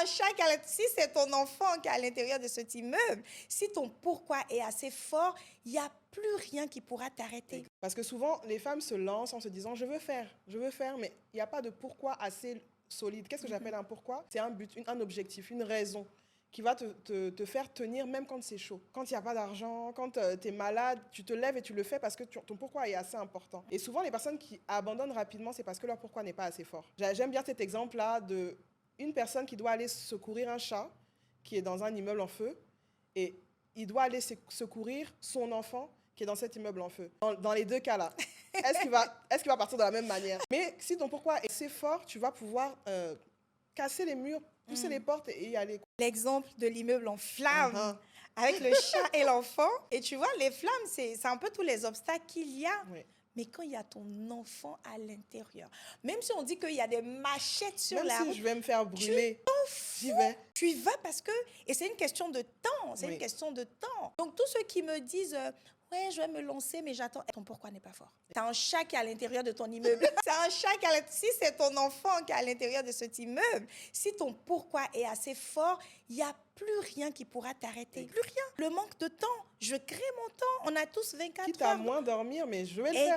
un chat si c'est ton enfant qui est à l'intérieur de cet immeuble, si ton pourquoi est assez fort, il n'y a plus rien qui pourra t'arrêter. Parce que souvent, les femmes se lancent en se disant je veux faire, mais il n'y a pas de pourquoi assez solide. Qu'est-ce que j'appelle un pourquoi? C'est un but, un objectif, une raison qui va te faire tenir même quand c'est chaud. Quand il n'y a pas d'argent, quand tu es malade, tu te lèves et tu le fais parce que ton pourquoi est assez important. Et souvent, les personnes qui abandonnent rapidement, c'est parce que leur pourquoi n'est pas assez fort. J'aime bien cet exemple-là de une personne qui doit aller secourir un chat qui est dans un immeuble en feu et il doit aller secourir son enfant qui est dans cet immeuble en feu. Dans les deux cas-là, est-ce qu'il va partir de la même manière? Mais si ton pourquoi est assez fort, tu vas pouvoir casser les murs, pousser les portes et y aller. L'exemple de l'immeuble en flammes, avec le chat et l'enfant. Et tu vois, les flammes, c'est un peu tous les obstacles qu'il y a. Oui. Mais quand il y a ton enfant à l'intérieur, même si on dit qu'il y a des machettes sur la route, même si je vais me faire brûler, j'y vais. tu y vas parce que... Et c'est une question de temps, c'est Oui. une question de temps. Donc, tous ceux qui me disent... ouais, je vais me lancer, mais j'attends. Ton pourquoi n'est pas fort. Tu as un chat qui est à l'intérieur de ton immeuble. C'est un chat qui si c'est ton enfant qui est à l'intérieur de cet immeuble, si ton pourquoi est assez fort, il n'y a plus rien qui pourra t'arrêter. Plus rien. Le manque de temps. Je crée mon temps. On a tous 24 Quitte heures. à moins dormir, mais je vais le faire.